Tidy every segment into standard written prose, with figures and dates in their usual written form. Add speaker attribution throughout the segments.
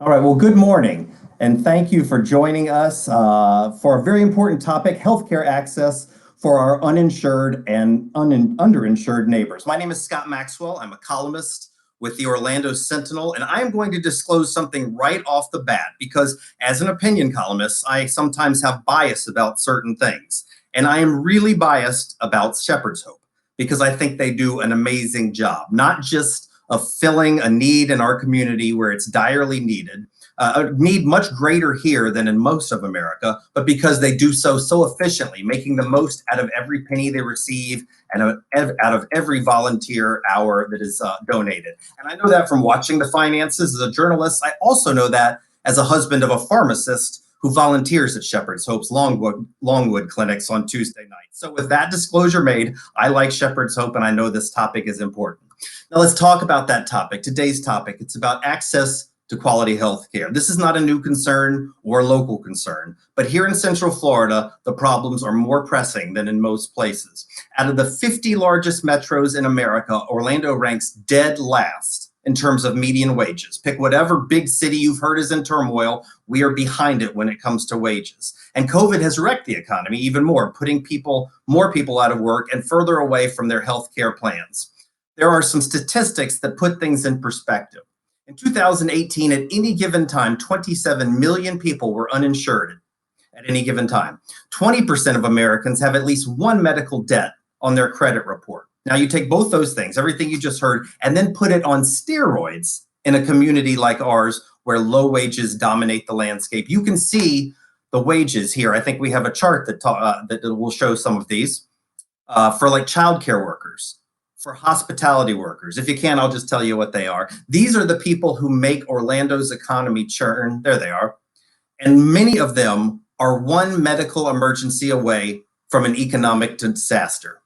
Speaker 1: All right, well, good morning, and thank you for joining us for a very important topic, healthcare access for our uninsured and underinsured neighbors. My name is Scott Maxwell. I'm a columnist with the Orlando Sentinel, and I am going to disclose something right off the bat because as an opinion columnist, I sometimes have bias about certain things. And I am really biased about Shepherd's Hope because I think they do an amazing job, not just of filling a need in our community where it's direly needed, a need much greater here than in most of America, but because they do so efficiently, making the most out of every penny they receive and out of every volunteer hour that is donated. And I know that from watching the finances as a journalist. I also know that as a husband of a pharmacist who volunteers at Shepherd's Hope's Longwood clinics on Tuesday nights. So with that disclosure made, I like Shepherd's Hope and I know this topic is important. Now let's talk about that topic. Today's topic, it's about access to quality health care. This is not a new concern or a local concern, but here in Central Florida, the problems are more pressing than in most places. Out of the 50 largest metros in America, Orlando ranks dead last in terms of median wages. Pick whatever big city you've heard is in turmoil, we are behind it when it comes to wages. And COVID has wrecked the economy even more, putting more people out of work and further away from their health care plans. There are some statistics that put things in perspective. In 2018, at any given time, 27 million people were uninsured at any given time. 20% of Americans have at least one medical debt on their credit report. Now you take both those things, everything you just heard, and then put it on steroids in a community like ours where low wages dominate the landscape. You can see the wages here. I think we have a chart that will show some of these for like childcare workers, for hospitality workers. If you can, I'll just tell you what they are. These are the people who make Orlando's economy churn. There they are. And many of them are one medical emergency away from an economic disaster.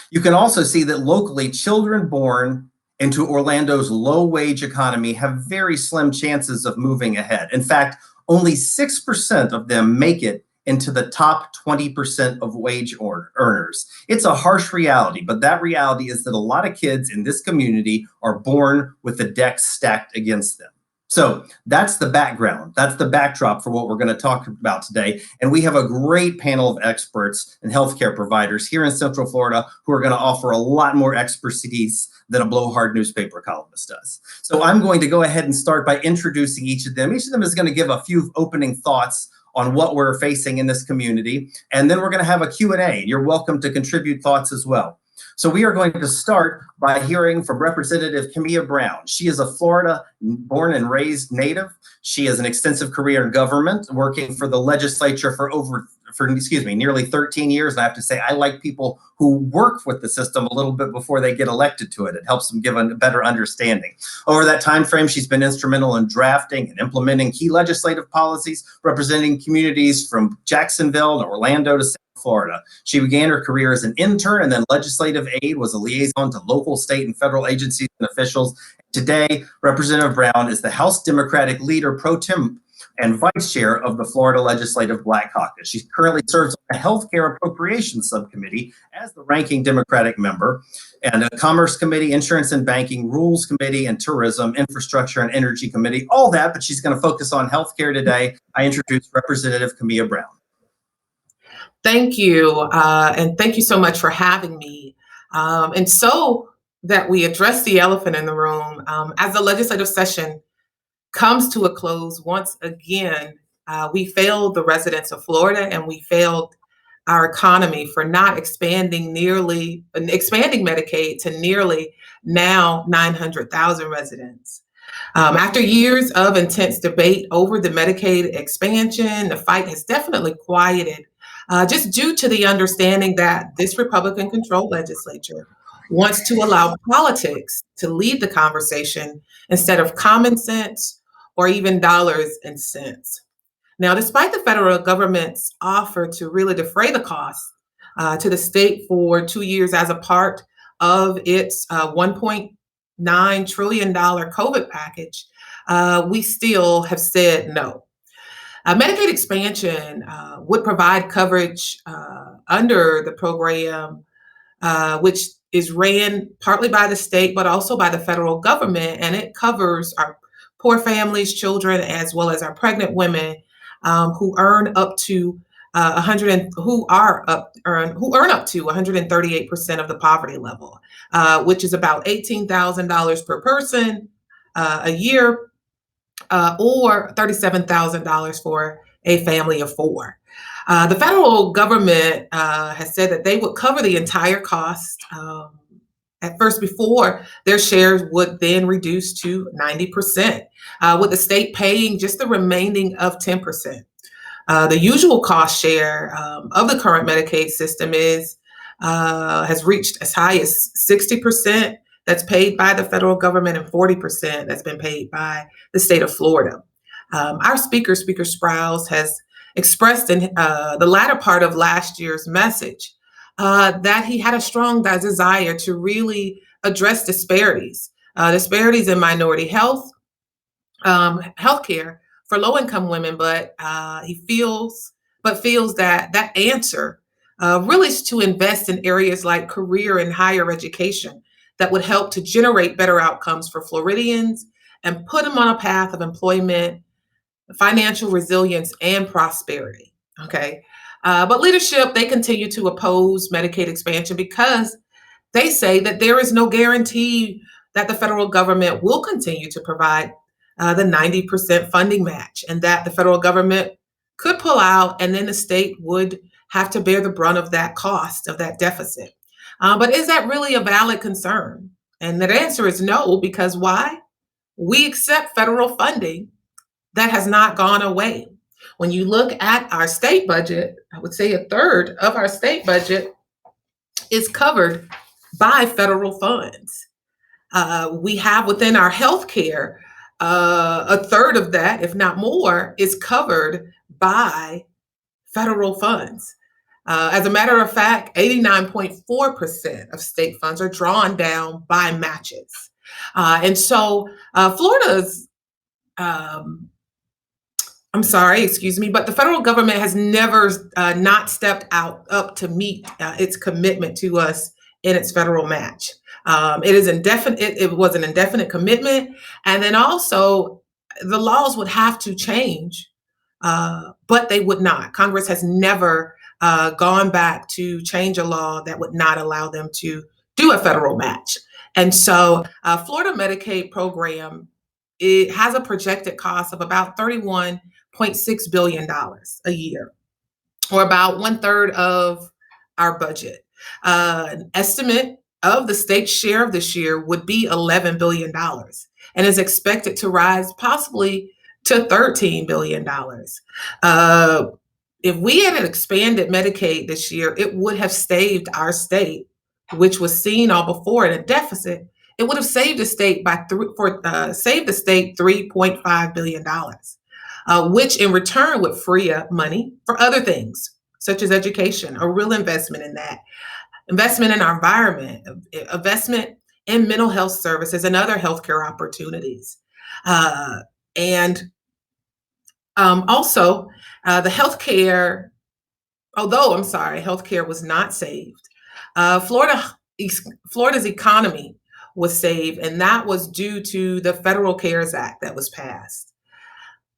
Speaker 1: You can also see that locally, children born into Orlando's low-wage economy have very slim chances of moving ahead. In fact, only 6% of them make it into the top 20% of wage earners. It's a harsh reality, but that reality is that a lot of kids in this community are born with the deck stacked against them. So that's the background. That's the backdrop for what we're going to talk about today. And we have a great panel of experts and healthcare providers here in Central Florida who are going to offer a lot more expertise than a blowhard newspaper columnist does. So I'm going to go ahead and start by introducing each of them. Each of them is going to give a few opening thoughts on what we're facing in this community. And then we're going to have a Q&A. You're welcome to contribute thoughts as well. So we are going to start by hearing from Representative Camilla Brown. She is a Florida born and raised native. She has an extensive career in government, working for the legislature for nearly 13 years. And I have to say, I like people who work with the system a little bit before they get elected to it. It helps them give a better understanding. Over that time frame, she's been instrumental in drafting and implementing key legislative policies, representing communities from Jacksonville to Orlando to South Florida. She began her career as an intern and then legislative aide, was a liaison to local, state, and federal agencies and officials. Today, Representative Brown is the House Democratic leader pro tem and vice chair of the Florida Legislative Black Caucus. She currently serves on the Healthcare Appropriations Subcommittee as the ranking Democratic member, and a Commerce Committee, Insurance and Banking, Rules Committee, and Tourism, Infrastructure, and Energy Committee, all that, but she's going to focus on healthcare today. I introduce Representative Camilla Brown.
Speaker 2: Thank you, and thank you so much for having me. And so that we address the elephant in the room, as the legislative session comes to a close, once again, we failed the residents of Florida and we failed our economy for not expanding Medicaid to nearly now 900,000 residents. After years of intense debate over the Medicaid expansion, the fight has definitely quieted, just due to the understanding that this Republican-controlled legislature wants to allow politics to lead the conversation instead of common sense or even dollars and cents. Now, despite the federal government's offer to really defray the costs to the state for 2 years as a part of its $1.9 trillion COVID package, we still have said no. Medicaid expansion would provide coverage under the program, which is ran partly by the state, but also by the federal government, and it covers our poor families, children, as well as our pregnant women who earn up to 100 who earn up to 138% of the poverty level, which is about $18,000 per person a year, or $37,000 for a family of four. The federal government has said that they would cover the entire cost at first before their shares would then reduce to 90%, with the state paying just the remaining of 10%. The usual cost share of the current Medicaid system has reached as high as 60% that's paid by the federal government and 40% that's been paid by the state of Florida. Our speaker, Speaker Sprouse, has expressed in the latter part of last year's message that he had a strong desire to really address disparities in minority health, healthcare for low-income women, but he feels that answer really is to invest in areas like career and higher education that would help to generate better outcomes for Floridians and put them on a path of employment, financial resilience, and prosperity. Okay. But leadership, they continue to oppose Medicaid expansion because they say that there is no guarantee that the federal government will continue to provide the 90% funding match, and that the federal government could pull out and then the state would have to bear the brunt of that cost, of that deficit. But is that really a valid concern? And the answer is no, because why? We accept federal funding that has not gone away. When you look at our state budget, I would say a third of our state budget is covered by federal funds. We have within our healthcare, a third of that, if not more, is covered by federal funds. As a matter of fact, 89.4% of state funds are drawn down by matches. And so Florida's, but the federal government has never not stepped up to meet its commitment to us in its federal match. It is indefinite. It was an indefinite commitment, and then also the laws would have to change, but they would not. Congress has never gone back to change a law that would not allow them to do a federal match. And so, Florida Medicaid program, it has a projected cost of about $31.6 billion a year, or about 1/3 of our budget. An estimate of the state's share of this year would be $11 billion and is expected to rise possibly to $13 billion. If we had saved Medicaid this year, it would have saved our state, which was seen all before in a deficit. It would have saved the state $3.5 billion, which in return would free up money for other things, such as education, a real investment in that, investment in our environment, investment in mental health services and other healthcare opportunities. Also, the healthcare, healthcare was not saved. Florida's economy was saved, and that was due to the Federal CARES Act that was passed.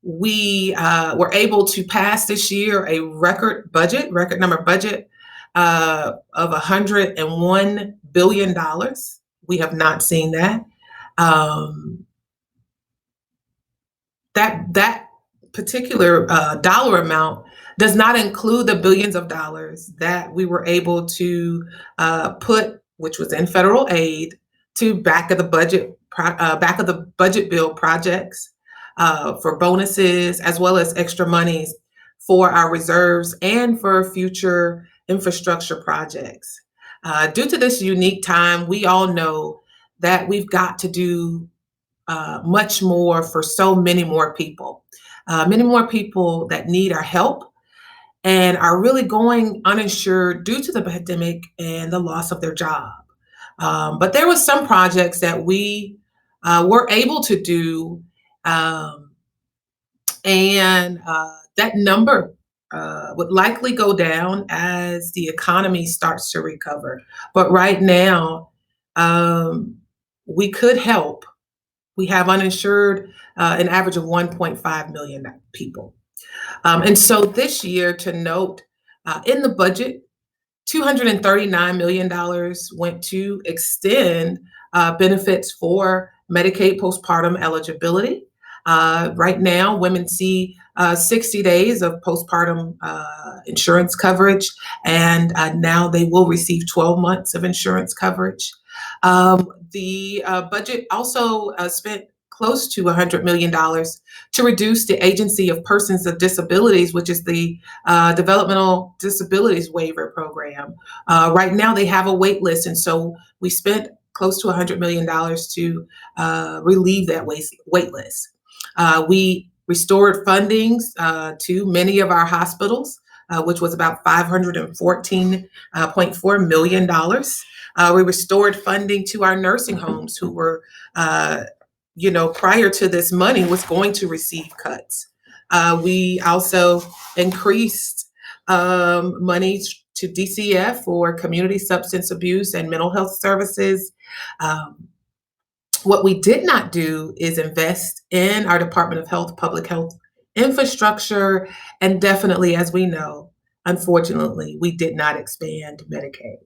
Speaker 2: We were able to pass this year a record number budget of $101 billion. We have not seen that. That particular dollar amount does not include the billions of dollars that we were able to put, which was in federal aid, to back of the budget bill projects for bonuses, as well as extra monies for our reserves and for future infrastructure projects. Due to this unique time, we all know that we've got to do much more for so many more people that need our help and are really going uninsured due to the pandemic and the loss of their job. But there were some projects that we were able to do, and that number would likely go down as the economy starts to recover. But right now, we could help. We have uninsured an average of 1.5 million people. And so this year, to note, in the budget, $239 million went to extend benefits for Medicaid postpartum eligibility. Right now, women see 60 days of postpartum insurance coverage, and now they will receive 12 months of insurance coverage. The budget also spent close to $100 million to reduce the Agency of Persons with Disabilities, which is the Developmental Disabilities Waiver Program. Right now, they have a wait list, and so we spent close to $100 million to relieve that wait list. We restored fundings to many of our hospitals, which was about $514.4 million. We restored funding to our nursing homes who were, prior to this money was going to receive cuts. We also increased money to DCF for community substance abuse and mental health services. What we did not do is invest in our Department of Health, public health infrastructure, and definitely, as we know, unfortunately, we did not expand Medicaid.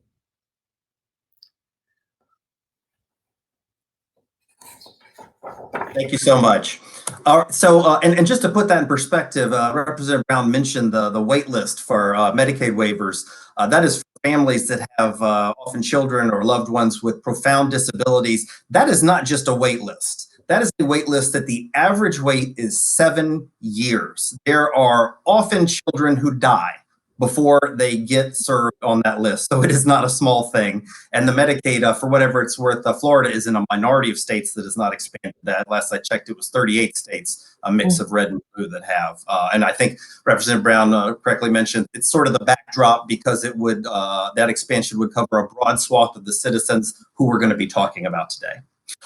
Speaker 1: Thank you so much. All right, so and just to put that in perspective, Representative Brown mentioned the wait list for Medicaid waivers. That is for families that have often children or loved ones with profound disabilities. That is not just a wait list. That is a wait list that the average wait is 7 years. There are often children who die before they get served on that list. So it is not a small thing. And the Medicaid, for whatever it's worth, Florida is in a minority of states that has not expanded that. Last I checked, it was 38 states, a mix of red and blue that have. And I think Representative Brown correctly mentioned it's sort of the backdrop because it would that expansion would cover a broad swath of the citizens who we're going to be talking about today.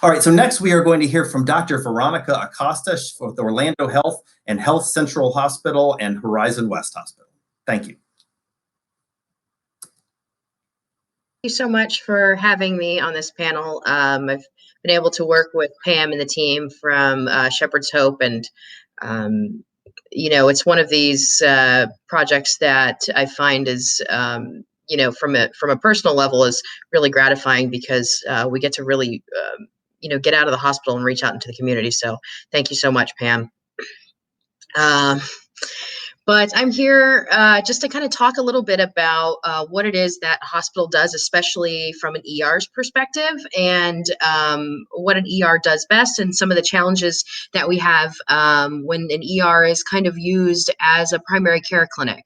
Speaker 1: All right, so next we are going to hear from Dr. Veronica Acosta with Orlando Health and Health Central Hospital and Horizon West Hospital. Thank you.
Speaker 3: Thank you so much for having me on this panel. I've been able to work with Pam and the team from Shepherd's Hope, and it's one of these projects that I find is, from a personal level, is really gratifying because we get to really, get out of the hospital and reach out into the community. So thank you so much, Pam. But I'm here just to kind of talk a little bit about what it is that a hospital does, especially from an ER's perspective, and what an ER does best, and some of the challenges that we have when an ER is kind of used as a primary care clinic.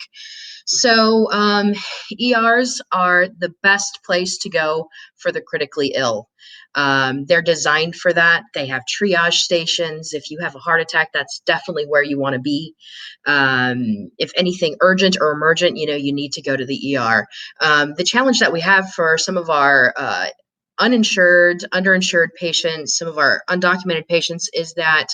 Speaker 3: So ERs are the best place to go for the critically ill. They're designed for that. They have triage stations. If you have a heart attack, that's definitely where you want to be. If anything urgent or emergent, you need to go to the ER. The challenge that we have for some of our uninsured, underinsured patients, some of our undocumented patients, is that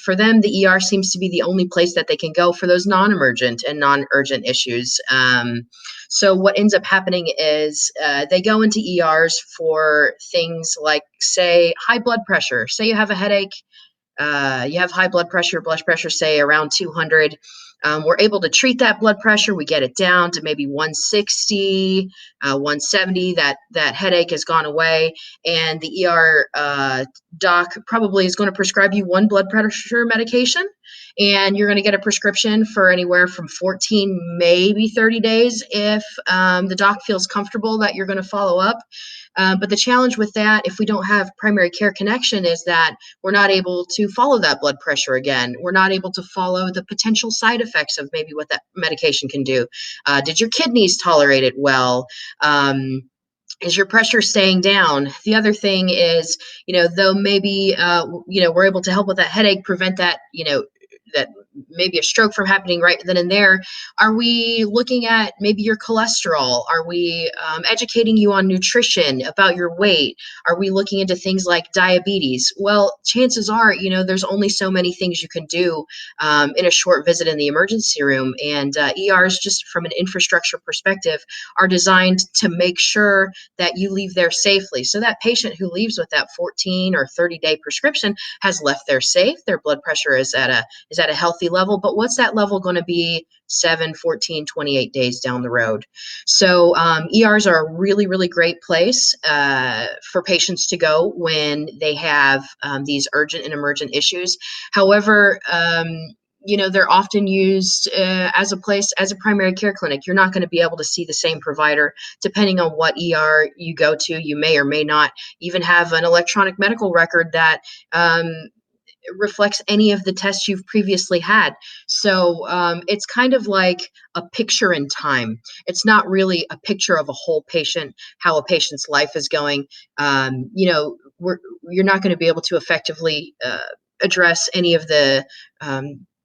Speaker 3: for them, the ER seems to be the only place that they can go for those non-emergent and non-urgent issues. So what ends up happening is they go into ERs for things like, say, high blood pressure. Say you have a headache, you have high blood pressure, say around 200. We're able to treat that blood pressure. We get it down to maybe 160, 170. That headache has gone away, and the ER doc probably is going to prescribe you one blood pressure medication, and you're going to get a prescription for anywhere from 14, maybe 30 days if the doc feels comfortable that you're going to follow up. But the challenge with that, if we don't have primary care connection, is that we're not able to follow that blood pressure again. We're not able to follow the potential side effects of maybe what that medication can do. Did your kidneys tolerate it well? Is your pressure staying down? The other thing is, though maybe, we're able to help with that headache, prevent that, that maybe a stroke from happening right then and there? Are we looking at maybe your cholesterol? Are we educating you on nutrition, about your weight? Are we looking into things like diabetes? Well, chances are, there's only so many things you can do in a short visit in the emergency room. And ERs, just from an infrastructure perspective, are designed to make sure that you leave there safely. So that patient who leaves with that 14 or 30-day prescription has left there safe. Their blood pressure is at a healthy level. But what's that level going to be 7, 14, 28 days down the road? So ERs are a really, really great place for patients to go when they have these urgent and emergent issues. However, they're often used as a primary care clinic. You're not going to be able to see the same provider depending on what ER you go to. You may or may not even have an electronic medical record that reflects any of the tests you've previously had. So it's kind of like a picture in time. It's not really a picture of a whole patient, how a patient's life is going. You're not going to be able to effectively address any of the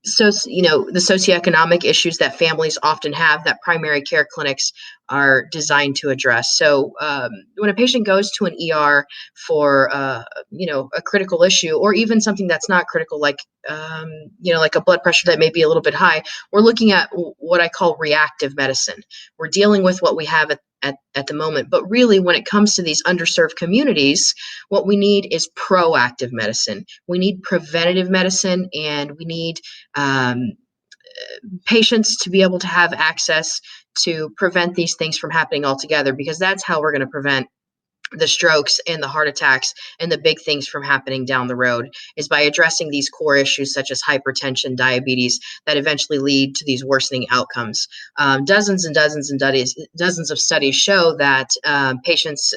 Speaker 3: the socioeconomic issues that families often have that primary care clinics are designed to address. So when a patient goes to an ER for a critical issue, or even something that's not critical, like like a blood pressure that may be a little bit high, we're looking at what I call reactive medicine. We're dealing with what we have at the moment. But really, when it comes to these underserved communities, what we need is proactive medicine. We need preventative medicine, and we need patients to be able to have access to prevent these things from happening altogether, because that's how we're going to prevent the strokes and the heart attacks and the big things from happening down the road, is by addressing these core issues such as hypertension, diabetes, that eventually lead to these worsening outcomes. Dozens and dozens and dozens of studies show that patients,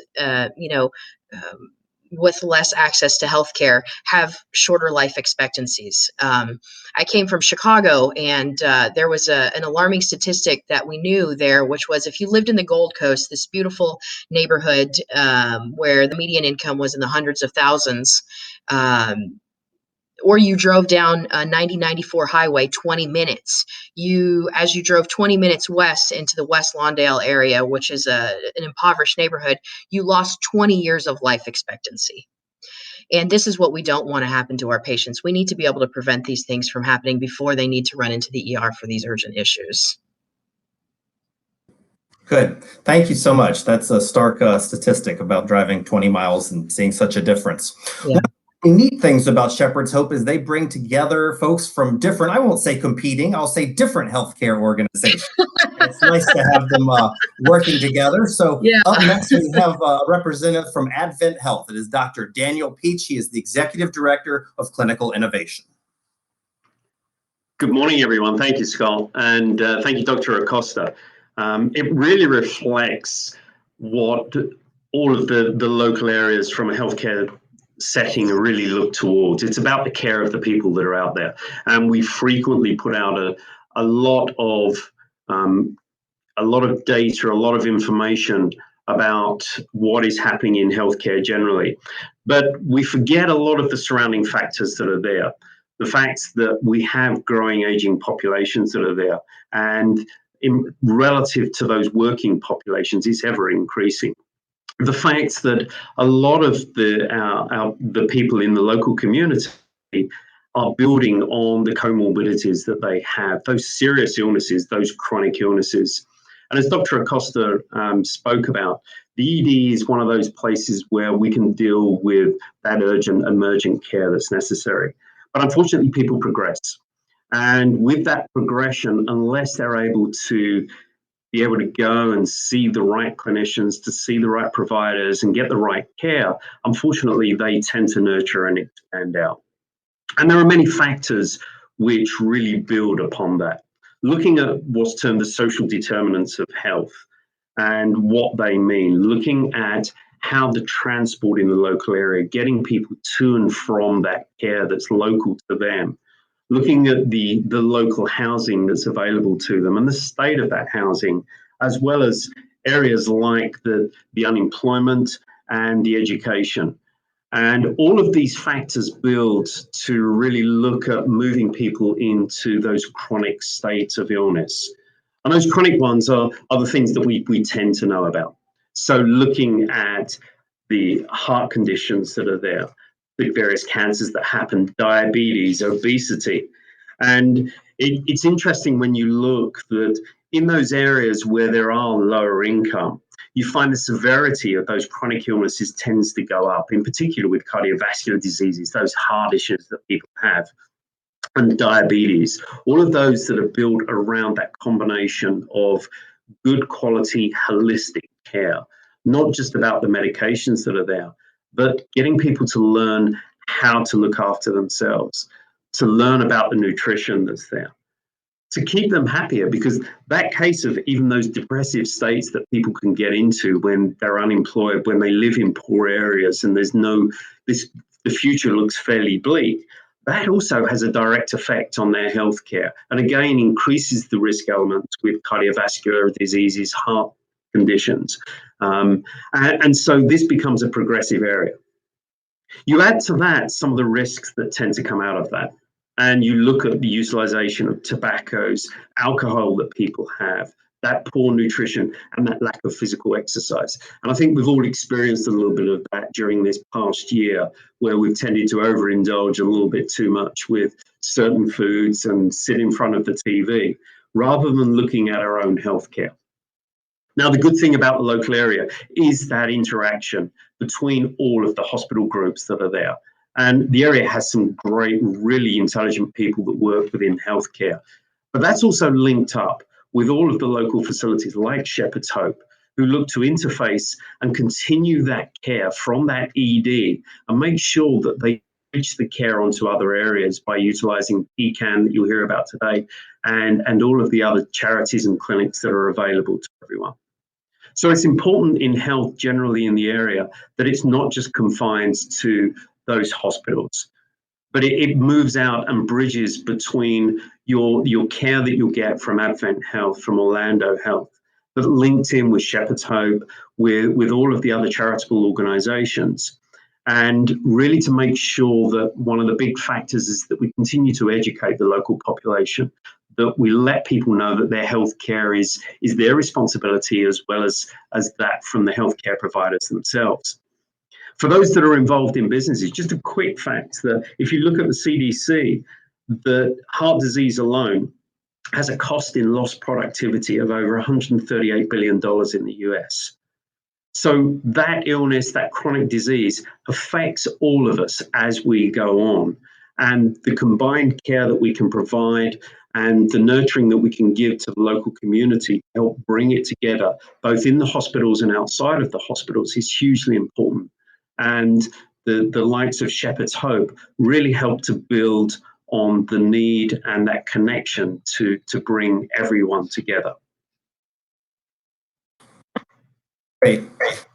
Speaker 3: with less access to healthcare have shorter life expectancies. I came from Chicago, and there was an alarming statistic that we knew there, which was if you lived in the Gold Coast, this beautiful neighborhood where the median income was in the hundreds of thousands, or you drove down 9094 highway 20 minutes. As you drove 20 minutes west into the West Lawndale area, which is an impoverished neighborhood, you lost 20 years of life expectancy. And this is what we don't want to happen to our patients. We need to be able to prevent these things from happening before they need to run into the ER for these urgent issues.
Speaker 1: Good. Thank you so much. That's a stark statistic about driving 20 miles and seeing such a difference.
Speaker 3: Yeah.
Speaker 1: The neat things about Shepherd's Hope is they bring together folks from different, I won't say competing, I'll say different healthcare organizations. It's nice to have them working together. So
Speaker 3: Yeah.
Speaker 1: Up next, we have a representative from Advent Health. It is Dr. Daniel Peach. He is the Executive Director of Clinical Innovation.
Speaker 4: Good morning, everyone. Thank you, Scott. And thank you, Dr. Acosta. It really reflects what all of the local areas from a healthcare setting really look towards. It's about the care of the people that are out there. And we frequently put out a lot of data, a lot of information about what is happening in healthcare generally. But we forget a lot of the surrounding factors that are there. The facts that we have growing aging populations that are there, and relative to those working populations, is ever increasing. The fact that a lot of the people in the local community are building on the comorbidities that they have, those serious illnesses, those chronic illnesses. And as Dr. Acosta spoke about, the ED is one of those places where we can deal with that urgent, emergent care that's necessary. But unfortunately, people progress. And with that progression, unless they're able to be able to go and see the right clinicians, to see the right providers and get the right care, unfortunately, they tend to nurture and expand out. And there are many factors which really build upon that. Looking at what's termed the social determinants of health and what they mean, looking at how the transport in the local area, getting people to and from that care that's local to them, looking at the local housing that's available to them and the state of that housing, as well as areas like the unemployment and the education. And all of these factors build to really look at moving people into those chronic states of illness. And those chronic ones are the things that we tend to know about. So looking at the heart conditions that are there, the various cancers that happen, diabetes, obesity. And it's interesting when you look that in those areas where there are lower income, you find the severity of those chronic illnesses tends to go up, in particular with cardiovascular diseases, those heart issues that people have, and diabetes, all of those that are built around that combination of good quality holistic care, not just about the medications that are there, but getting people to learn how to look after themselves, to learn about the nutrition that's there, to keep them happier, because that case of even those depressive states that people can get into when they're unemployed, when they live in poor areas and the future looks fairly bleak, that also has a direct effect on their healthcare, and again increases the risk elements with cardiovascular diseases, heart conditions. And so this becomes a progressive area. You add to that some of the risks that tend to come out of that. And you look at the utilization of tobaccos, alcohol that people have, that poor nutrition and that lack of physical exercise. And I think we've all experienced a little bit of that during this past year, where we've tended to overindulge a little bit too much with certain foods and sit in front of the TV, rather than looking at our own healthcare. Now, the good thing about the local area is that interaction between all of the hospital groups that are there. And the area has some great, really intelligent people that work within healthcare. But that's also linked up with all of the local facilities like Shepherd's Hope, who look to interface and continue that care from that ED and make sure that they reach the care onto other areas by utilising PCAN that you'll hear about today, and all of the other charities and clinics that are available to everyone. So it's important in health generally in the area that it's not just confined to those hospitals, but it moves out and bridges between your care that you'll get from Advent Health, from Orlando Health, but linked in with Shepherd's Hope, with all of the other charitable organisations. And really to make sure that one of the big factors is that we continue to educate the local population, that we let people know that their healthcare is their responsibility, as well as that from the healthcare providers themselves. For those that are involved in businesses, just a quick fact that if you look at the CDC, that heart disease alone has a cost in lost productivity of over $138 billion in the US. So that illness, that chronic disease affects all of us as we go on. And the combined care that we can provide and the nurturing that we can give to the local community to help bring it together, both in the hospitals and outside of the hospitals, is hugely important. And the likes of Shepherd's Hope really help to build on the need and that connection to bring everyone together.
Speaker 1: Great.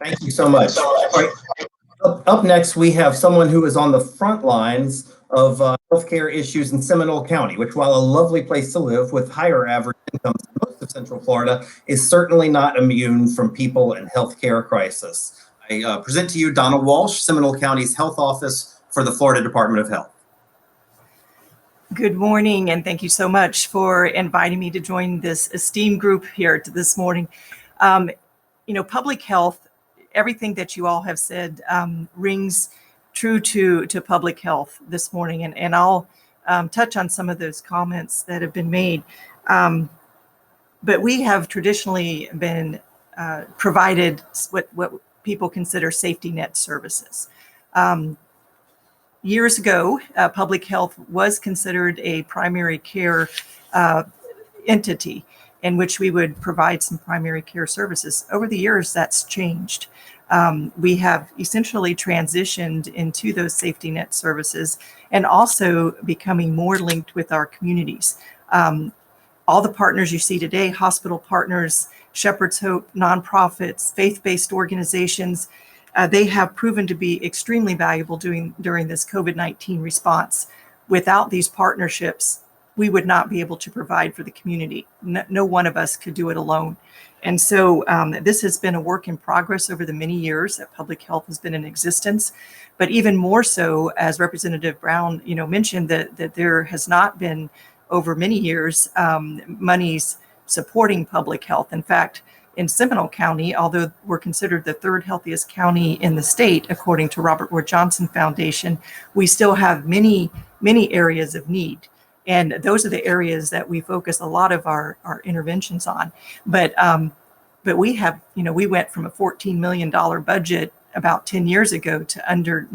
Speaker 1: Thank you so much. All right. Up next, we have someone who is on the front lines of healthcare issues in Seminole County, which, while a lovely place to live with higher average incomes than most of Central Florida, is certainly not immune from people and healthcare crisis. I present to you Donald Walsh, Seminole County's Health Office for the Florida Department of Health.
Speaker 5: Good morning, and thank you so much for inviting me to join this esteemed group here this morning. Public health, everything that you all have said rings true to public health this morning, and I'll touch on some of those comments that have been made. But we have traditionally been provided what people consider safety net services. Years ago, public health was considered a primary care entity in which we would provide some primary care services. Over the years, that's changed. We have essentially transitioned into those safety net services and also becoming more linked with our communities. All the partners you see today, hospital partners, Shepherd's Hope, nonprofits, faith-based organizations, they have proven to be extremely valuable during this COVID-19 response. Without these partnerships, we would not be able to provide for the community. No one of us could do it alone. And so this has been a work in progress over the many years that public health has been in existence. But even more so, as Representative Brown, mentioned, that there has not been over many years monies supporting public health. In fact, in Seminole County, although we're considered the third healthiest county in the state, according to Robert Wood Johnson Foundation, we still have many areas of need. And those are the areas that we focus a lot of our interventions on. But we have, we went from a $14 million budget about 10 years ago to under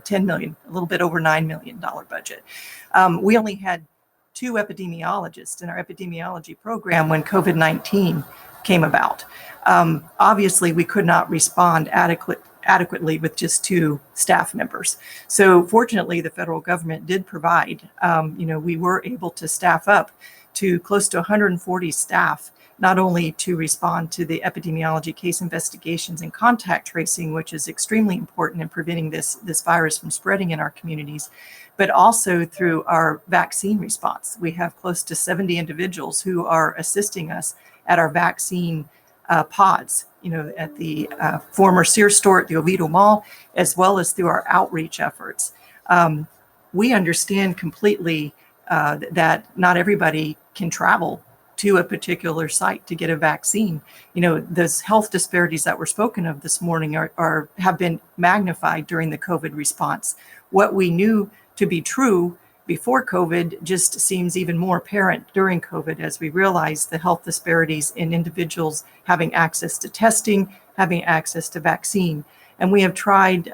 Speaker 5: 10 million, a little bit over $9 million budget. We only had 2 epidemiologists in our epidemiology program when COVID-19 came about. Obviously, we could not respond adequately with just 2 staff members. So fortunately, the federal government did provide, we were able to staff up to close to 140 staff, not only to respond to the epidemiology, case investigations, and contact tracing, which is extremely important in preventing this virus from spreading in our communities, but also through our vaccine response. We have close to 70 individuals who are assisting us at our vaccine pods, at the former Sears store at the Oviedo Mall, as well as through our outreach efforts. We understand completely that not everybody can travel to a particular site to get a vaccine. Those health disparities that were spoken of this morning have been magnified during the COVID response. What we knew to be true before COVID just seems even more apparent during COVID, as we realize the health disparities in individuals having access to testing, having access to vaccine. And we have tried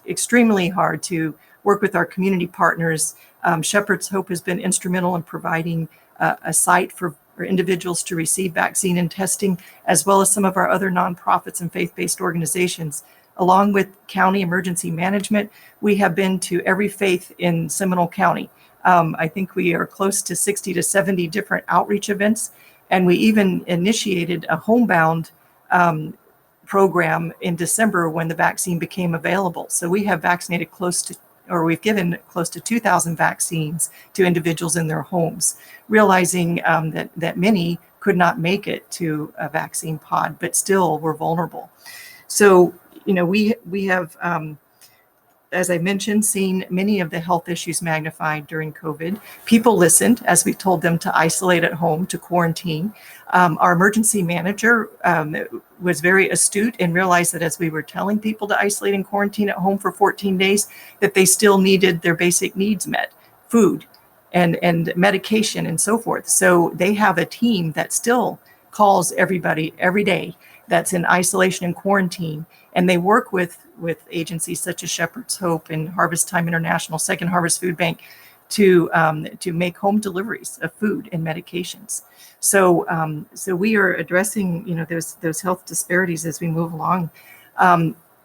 Speaker 5: extremely hard to work with our community partners. Shepherd's Hope has been instrumental in providing a site for individuals to receive vaccine and testing, as well as some of our other nonprofits and faith-based organizations. Along with county emergency management, we have been to every faith in Seminole County. I think we are close to 60 to 70 different outreach events, and we even initiated a homebound program in December when the vaccine became available. So we have vaccinated we've given close to 2,000 vaccines to individuals in their homes, realizing that many could not make it to a vaccine pod, but still were vulnerable. So, we have, as I mentioned, seen many of the health issues magnified during COVID. People listened as we told them to isolate at home, to quarantine. Our emergency manager was very astute and realized that as we were telling people to isolate and quarantine at home for 14 days, that they still needed their basic needs met, food and medication and so forth. So they have a team that still calls everybody every day that's in isolation and quarantine. And they work with agencies such as Shepherd's Hope and Harvest Time International, Second Harvest Food Bank, to make home deliveries of food and medications. So we are addressing those health disparities as we move along.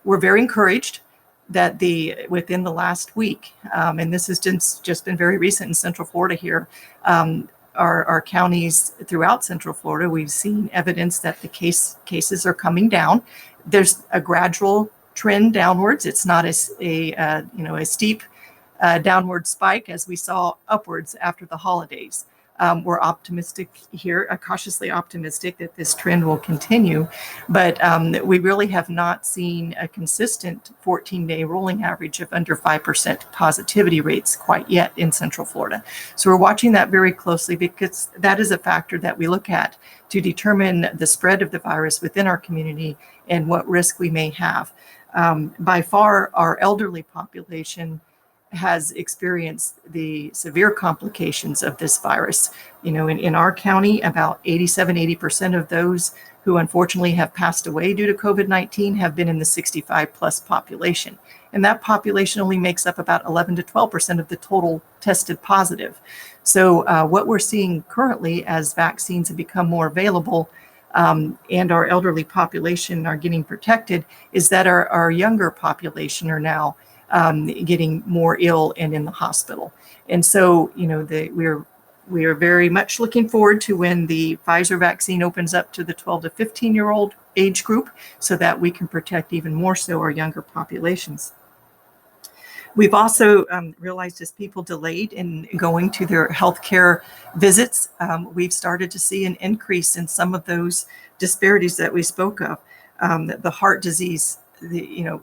Speaker 5: We're very encouraged that within the last week, and this has just been very recent in Central Florida here, our counties throughout Central Florida, we've seen evidence that the cases are coming down. There's a gradual trend downwards. It's not a steep downward spike as we saw upwards after the holidays. We're optimistic here, cautiously optimistic that this trend will continue, but we really have not seen a consistent 14-day rolling average of under 5% positivity rates quite yet in Central Florida. So we're watching that very closely because that is a factor that we look at to determine the spread of the virus within our community and what risk we may have. By far, our elderly population has experienced the severe complications of this virus. In our county, about 80% of those who unfortunately have passed away due to COVID-19 have been in the 65 plus population. And that population only makes up about 11 to 12% of the total tested positive. So what we're seeing currently as vaccines have become more available and our elderly population are getting protected is that our younger population are now getting more ill and in the hospital. And so, we are very much looking forward to when the Pfizer vaccine opens up to the 12 to 15-year-old age group so that we can protect even more so our younger populations. We've also realized as people delayed in going to their healthcare visits, we've started to see an increase in some of those disparities that we spoke of, the heart disease,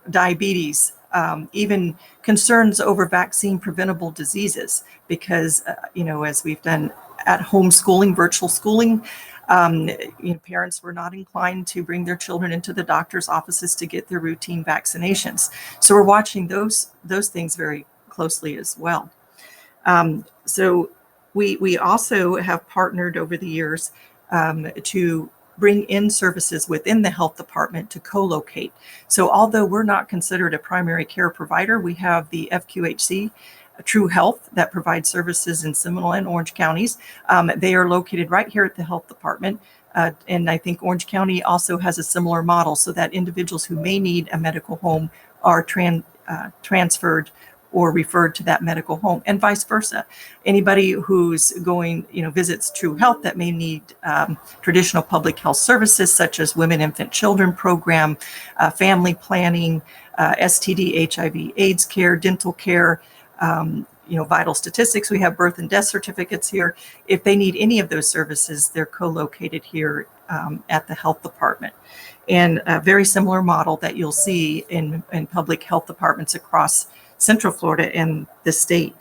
Speaker 5: diabetes, even concerns over vaccine preventable diseases, because, as we've done at-home schooling, virtual schooling, parents were not inclined to bring their children into the doctor's offices to get their routine vaccinations. So we're watching those things very closely as well. So we also have partnered over the years to bring in services within the health department to co-locate. So although we're not considered a primary care provider, we have the FQHC, True Health, that provides services in Seminole and Orange counties. They are located right here at the health department. And I think Orange County also has a similar model, so that individuals who may need a medical home are transferred or referred to that medical home, and vice versa. Anybody who's going, visits True Health that may need traditional public health services such as Women, Infant, Children program, family planning, STD, HIV, AIDS care, dental care, vital statistics. We have birth and death certificates here. If they need any of those services, they're co-located here at the health department. And a very similar model that you'll see in public health departments across Central Florida and the state.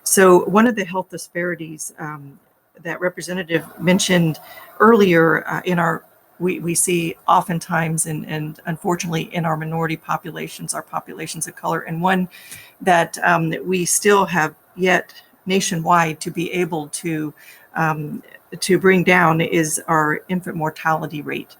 Speaker 5: So one of the health disparities that Representative mentioned earlier we see oftentimes and unfortunately in our minority populations, our populations of color, and one that we still have yet nationwide to be able to bring down is our infant mortality rate.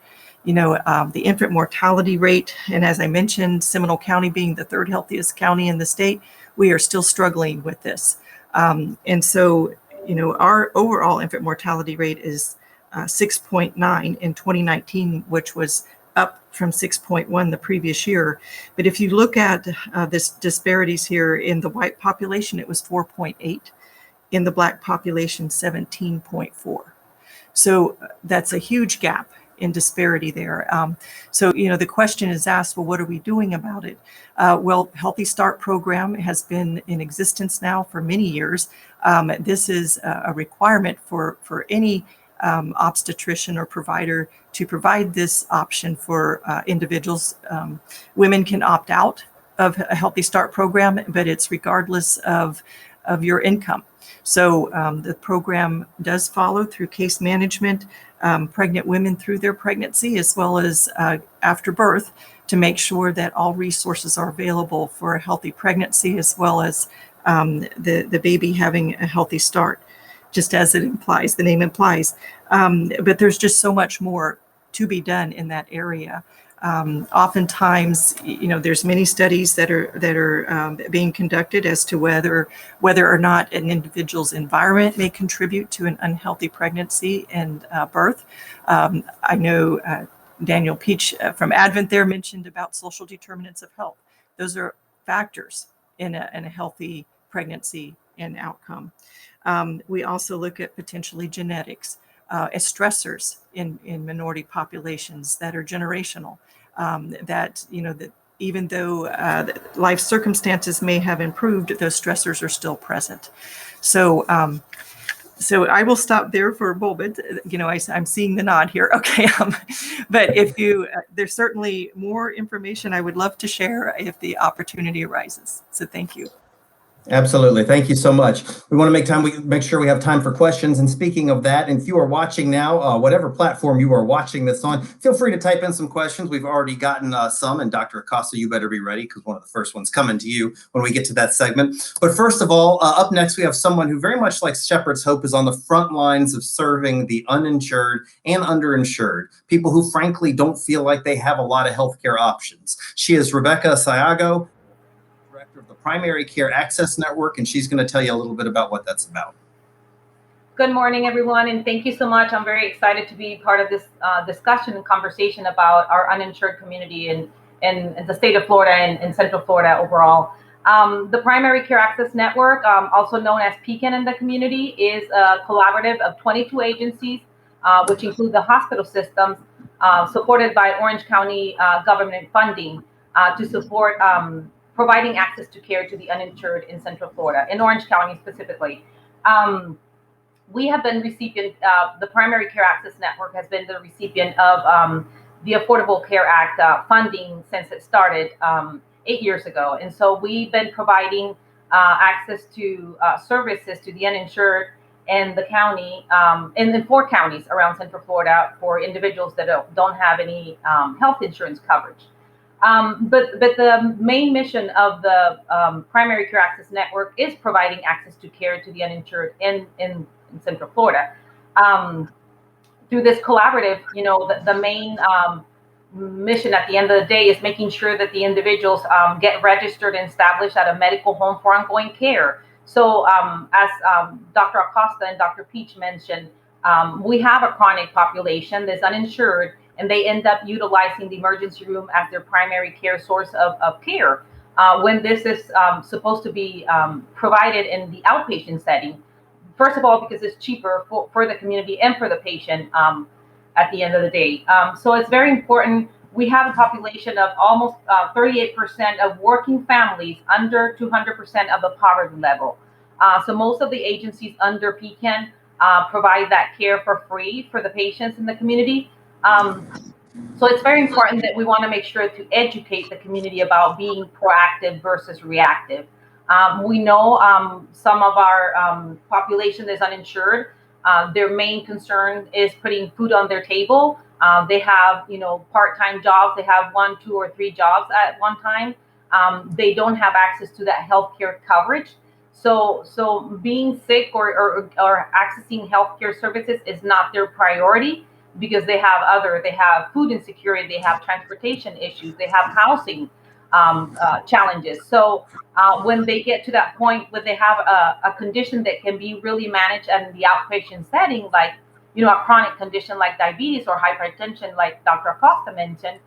Speaker 5: The infant mortality rate, and as I mentioned, Seminole County being the third healthiest county in the state, we are still struggling with this. And so, our overall infant mortality rate is 6.9 in 2019, which was up from 6.1 the previous year. But if you look at this disparities here, in the white population, it was 4.8. In the Black population, 17.4. So that's a huge gap in disparity there. So, the question is asked, well, what are we doing about it? Well, Healthy Start program has been in existence now for many years. This is a requirement for any obstetrician or provider to provide this option for individuals. Women can opt out of a Healthy Start program, but it's regardless of your income. So the program does follow through case management, pregnant women through their pregnancy, as well as after birth, to make sure that all resources are available for a healthy pregnancy, as well as the baby having a healthy start, just as the name implies. But there's just so much more to be done in that area. Oftentimes, there's many studies that are being conducted as to whether or not an individual's environment may contribute to an unhealthy pregnancy and birth. I know Daniel Peach from Advent there mentioned about social determinants of health. Those are factors in a healthy pregnancy and outcome. We also look at potentially genetics as stressors in minority populations that are generational. That even though life circumstances may have improved, those stressors are still present. So I will stop there for a moment. I'm seeing the nod here. Okay, but if there's certainly more information I would love to share if the opportunity arises. So thank you.
Speaker 1: Absolutely. Thank you so much. We want to make sure we have time for questions. And speaking of that, if you are watching now, whatever platform you are watching this on, feel free to type in some questions. We've already gotten some, and Dr. Acosta, you better be ready because one of the first ones coming to you when we get to that segment. But first of all, up next, we have someone who very much like Shepherd's Hope is on the front lines of serving the uninsured and underinsured, people who frankly don't feel like they have a lot of healthcare options. She is Rebecca Sayago, Director of the Primary Care Access Network, and she's going to tell you a little bit about what that's about.
Speaker 6: Good morning, everyone, and thank you so much. I'm very excited to be part of this discussion and conversation about our uninsured community in the state of Florida and Central Florida overall. The Primary Care Access Network, also known as PCAN in the community, is a collaborative of 22 agencies, which include the hospital systems, supported by Orange County government funding to support providing access to care to the uninsured in Central Florida, in Orange County specifically. We have been recipient, the Primary Care Access Network has been the recipient of the Affordable Care Act funding since it started 8 years ago. And so we've been providing access to services to the uninsured in the county, in the 4 counties around Central Florida for individuals that don't have any health insurance coverage. But the main mission of the Primary Care Access Network is providing access to care to the uninsured in Central Florida. Through this collaborative, the main mission at the end of the day is making sure that the individuals get registered and established at a medical home for ongoing care. So as Dr. Acosta and Dr. Peach mentioned, we have a chronic population that's uninsured, and they end up utilizing the emergency room as their primary care source of care. When this is supposed to be provided in the outpatient setting, first of all, because it's cheaper for the community and for the patient at the end of the day. So it's very important. We have a population of almost 38% of working families under 200% of the poverty level. So most of the agencies under PCAN provide that care for free for the patients in the community. So it's very important that we want to make sure to educate the community about being proactive versus reactive. We know some of our population is uninsured. Their main concern is putting food on their table. They have, part-time jobs. They have 1, 2, or 3 jobs at one time. They don't have access to that healthcare coverage. So being sick or accessing healthcare services is not their priority, because they have food insecurity, they have transportation issues, they have housing challenges. So when they get to that point where they have a condition that can be really managed in the outpatient setting, like a chronic condition like diabetes or hypertension, like Dr. Acosta mentioned,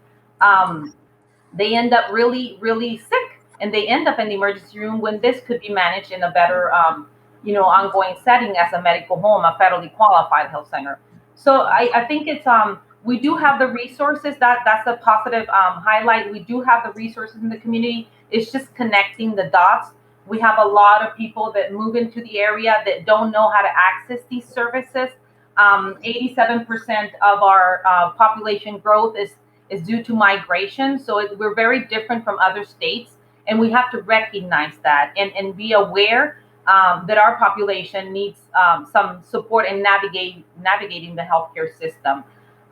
Speaker 6: they end up really, really sick, and they end up in the emergency room when this could be managed in a better, ongoing setting as a medical home, a federally qualified health center. So I think it's we do have the resources. That's a positive highlight. We do have the resources in the community. It's just connecting the dots. We have a lot of people that move into the area that don't know how to access these services. 87% of our population growth is due to migration. So we're very different from other states, and we have to recognize that and be aware that our population needs some support in navigating the healthcare system.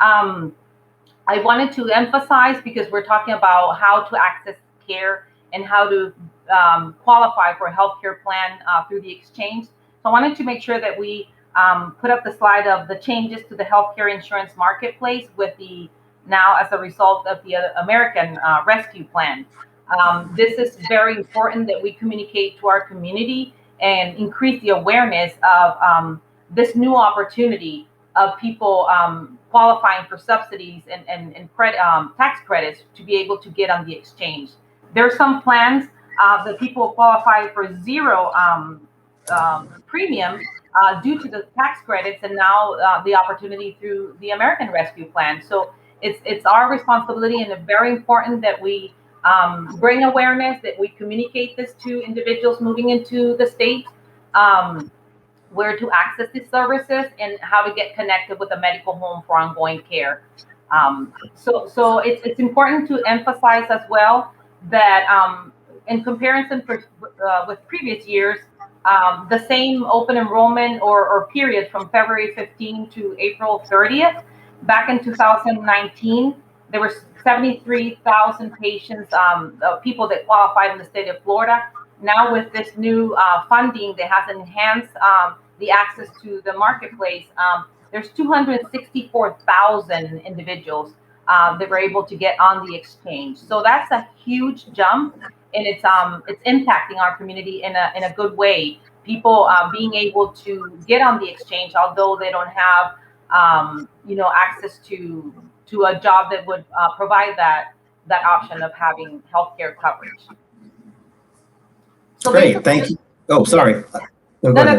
Speaker 6: I wanted to emphasize, because we're talking about how to access care and how to qualify for a healthcare plan through the exchange. So I wanted to make sure that we put up the slide of the changes to the healthcare insurance marketplace with now as a result of the American Rescue Plan. This is very important that we communicate to our community and increase the awareness of this new opportunity of people qualifying for subsidies and tax credits to be able to get on the exchange. There are some plans that people qualify for zero premium due to the tax credits, and now the opportunity through the American Rescue Plan. So it's our responsibility, and it's very important that we bring awareness, that we communicate this to individuals moving into the state, where to access these services and how to get connected with a medical home for ongoing care. So it's important to emphasize as well that in comparison with previous years, the same open enrollment or period from February 15 to April 30th, back in 2019, there were 73,000 patients, people that qualified in the state of Florida. Now with this new funding that has enhanced the access to the marketplace, there's 264,000 individuals that were able to get on the exchange. So that's a huge jump, and it's impacting our community in a good way. People being able to get on the exchange, although they don't have access to a job that would provide that option of having healthcare coverage. So
Speaker 1: great, thank you. Oh, sorry.
Speaker 6: Yeah.
Speaker 1: No,
Speaker 6: go ahead.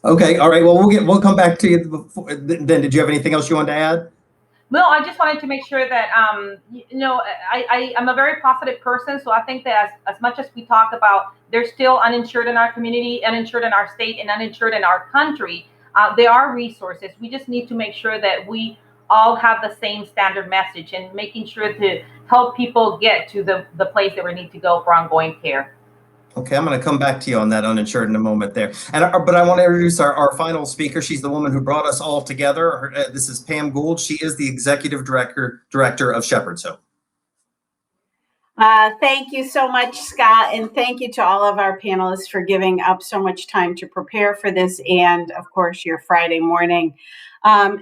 Speaker 1: Okay, all right. Well, we'll come back to you. Then, did you have anything else you wanted to add?
Speaker 6: No, I just wanted to make sure that, I'm a very positive person. So I think that as much as we talk about there's still uninsured in our community, uninsured in our state, and uninsured in our country, there are resources. We just need to make sure that we all have the same standard message and making sure to help people get to the place that we need to go for ongoing care.
Speaker 1: Okay, I'm going to come back to you on that uninsured in a moment there. But I want to introduce our final speaker. She's the woman who brought us all together. This is Pam Gould. She is the Executive Director of Shepherd's Hope.
Speaker 7: Thank you so much, Scott, and thank you to all of our panelists for giving up so much time to prepare for this and, of course, your Friday morning.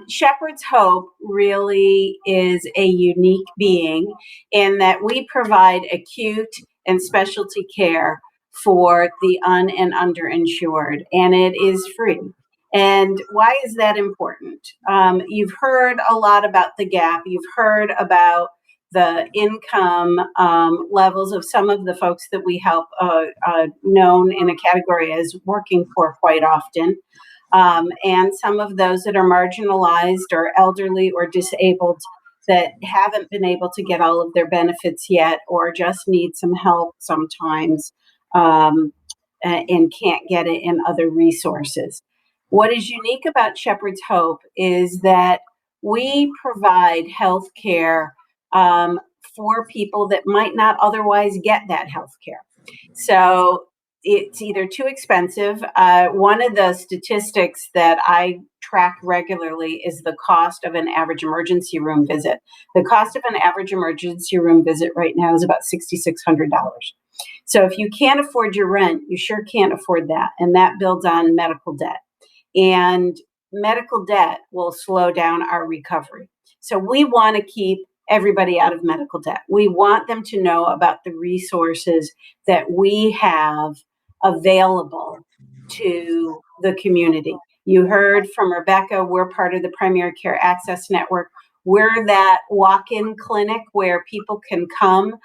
Speaker 7: Shepherd's Hope really is a unique being in that we provide acute and specialty care for the and underinsured, and it is free. And why is that important? You've heard a lot about the gap. You've heard about the income levels of some of the folks that we help, known in a category as working poor quite often, and some of those that are marginalized or elderly or disabled that haven't been able to get all of their benefits yet or just need some help sometimes and can't get it in other resources. What is unique about Shepherd's Hope is that we provide health care for people that might not otherwise get that health care. So it's either too expensive. One of the statistics that I track regularly is the cost of an average emergency room visit. The cost of an average emergency room visit right now is about $6,600. So if you can't afford your rent, you sure can't afford that. And that builds on medical debt. And medical debt will slow down our recovery. So we want to keep everybody out of medical debt. We want them to know about the resources that we have available to the community. You heard from Rebecca, we're part of the Primary Care Access Network. We're that walk-in clinic where people can come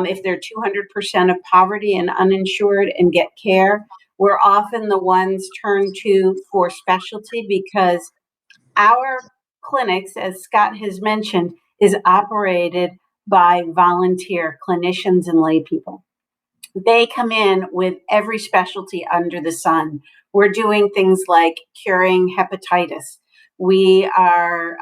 Speaker 7: if they're 200% of poverty and uninsured and get care. We're often the ones turned to for specialty because our clinics, as Scott has mentioned, is operated by volunteer clinicians and lay people. They come in with every specialty under the sun. We're doing things like curing hepatitis. We are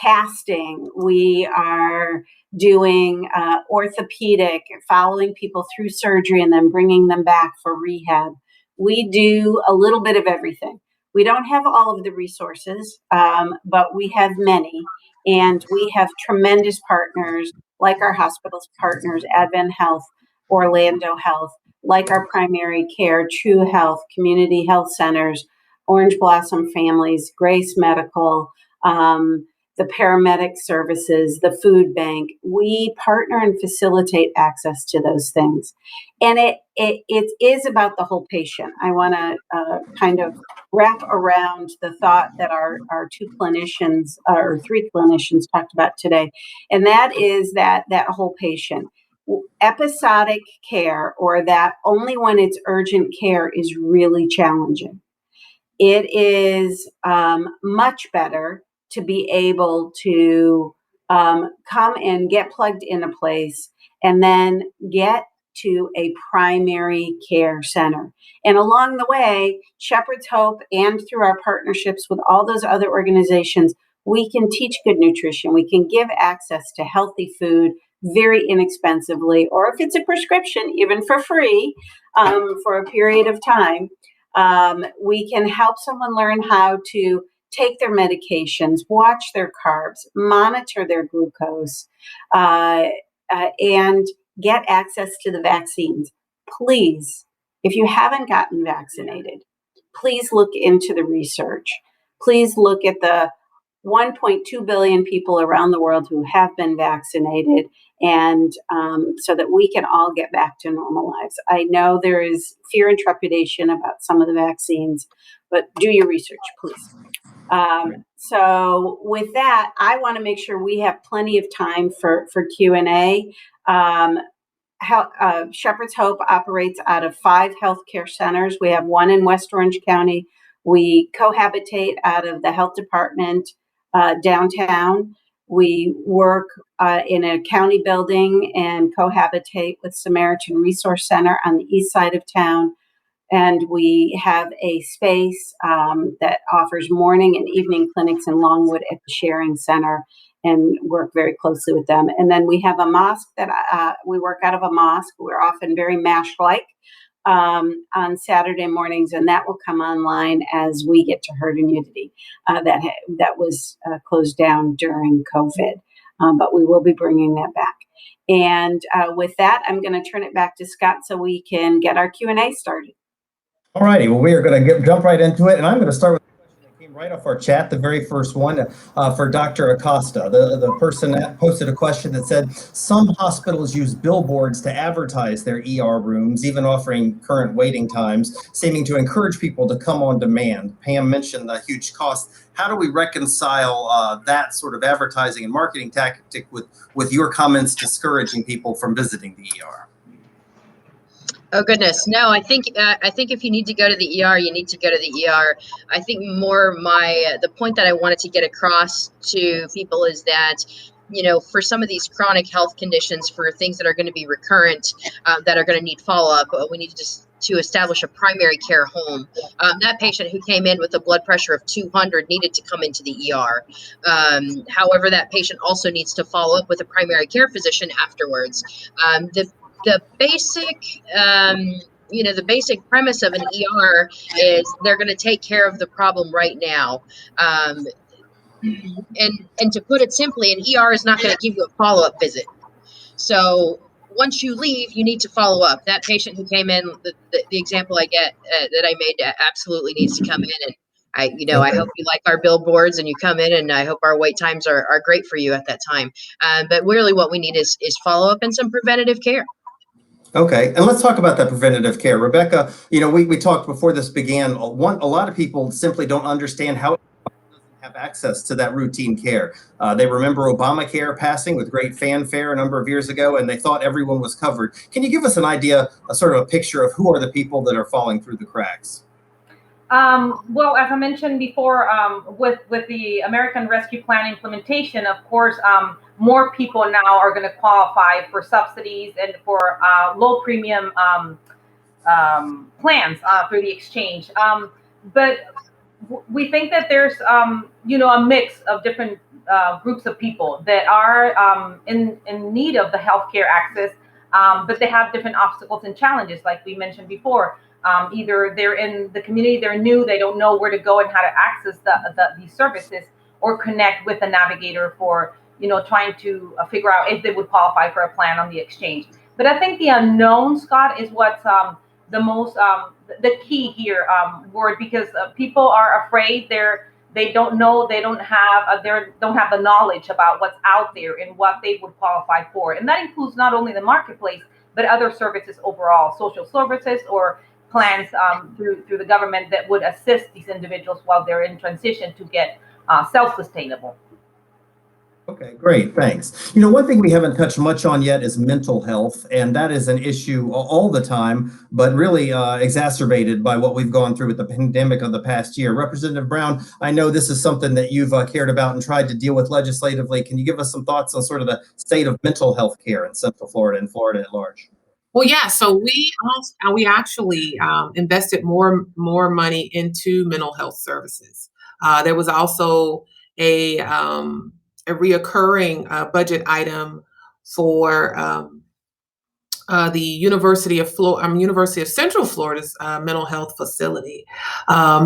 Speaker 7: casting. We are doing orthopedic, following people through surgery and then bringing them back for rehab. We do a little bit of everything. We don't have all of the resources, but we have many. And we have tremendous partners like our hospitals partners, Advent Health, Orlando Health, like our primary care, True Health, community health centers, Orange Blossom Families, Grace Medical, the paramedic services, the food bank. We partner and facilitate access to those things. And it is about the whole patient. I want to kind of wrap around the thought that our two clinicians or three clinicians talked about today. And that is that whole patient. Episodic care, or that only when it's urgent care, is really challenging. It is much better to be able to come and get plugged in a place and then get to a primary care center. And along the way, Shepherd's Hope and through our partnerships with all those other organizations, we can teach good nutrition. We can give access to healthy food very inexpensively, or if it's a prescription, even for free for a period of time. We can help someone learn how to take their medications, watch their carbs, monitor their glucose, and get access to the vaccines. Please, if you haven't gotten vaccinated, please look into the research. Please look at the 1.2 billion people around the world who have been vaccinated, and so that we can all get back to normal lives. I know there is fear and trepidation about some of the vaccines, but do your research, please. So with that, I want to make sure we have plenty of time for Q&A. Shepherd's Hope operates out of 5 healthcare centers. We have one in West Orange County. We cohabitate out of the health department downtown. We work in a county building and cohabitate with Samaritan Resource Center on the east side of town. And we have a space that offers morning and evening clinics in Longwood at the Sharing Center, and work very closely with them. And then we have a mosque that we work out of a mosque. We're often very MASH-like on Saturday mornings, and that will come online as we get to herd immunity. That was closed down during COVID, but we will be bringing that back. And with that, I'm going to turn it back to Scott so we can get our Q&A started.
Speaker 1: All righty, well, we are going to jump right into it, and I'm going to start with a question that came right off our chat, the very first one for Dr. Acosta. The person that posted a question that said, some hospitals use billboards to advertise their ER rooms, even offering current waiting times, seeming to encourage people to come on demand. Pam mentioned the huge cost. How do we reconcile that sort of advertising and marketing tactic with your comments discouraging people from visiting the ER?
Speaker 3: Oh goodness, no. I think if you need to go to the ER, you need to go to the ER. I think more the point that I wanted to get across to people is that, you know, for some of these chronic health conditions, for things that are going to be recurrent, that are going to need follow-up, we need to establish a primary care home. That patient who came in with a blood pressure of 200 needed to come into the ER. However, that patient also needs to follow up with a primary care physician afterwards. The basic, the basic premise of an ER is they're going to take care of the problem right now. And to put it simply, an ER is not going to give you a follow-up visit. So once you leave, you need to follow up. That patient who came in, the example that I made absolutely needs to come in. And I hope you like our billboards and you come in, and I hope our wait times are great for you at that time. But really what we need is follow-up and some preventative care.
Speaker 1: Okay, and let's talk about that preventative care. Rebecca, we talked before this began, a lot of people simply don't understand how it doesn't have access to that routine care. They remember Obamacare passing with great fanfare a number of years ago, and they thought everyone was covered. Can you give us an idea, a sort of a picture of who are the people that are falling through the cracks?
Speaker 6: Well, as I mentioned before, with the American Rescue Plan implementation, of course, more people now are going to qualify for subsidies and for low premium plans through the exchange. But we think that there's, a mix of different groups of people that are in need of the healthcare access, but they have different obstacles and challenges, like we mentioned before. Either they're in the community, they're new, they don't know where to go and how to access these services, or connect with a navigator for, trying to figure out if they would qualify for a plan on the exchange. But I think the unknown, Scott, is what's the most, the key here, Ward, because people are afraid. They don't know, they don't have the knowledge about what's out there and what they would qualify for. And that includes not only the marketplace, but other services overall, social services or plans through the government that would assist these individuals while they're in transition to get self-sustainable.
Speaker 1: Okay, great, thanks. One thing we haven't touched much on yet is mental health, and that is an issue all the time, but really exacerbated by what we've gone through with the pandemic of the past year. Representative Brown, I know this is something that you've cared about and tried to deal with legislatively. Can you give us some thoughts on sort of the state of mental health care in Central Florida and Florida at large?
Speaker 2: Well, yeah. So we actually invested more money into mental health services. There was also a reoccurring budget item for the University of Central Florida's mental health facility.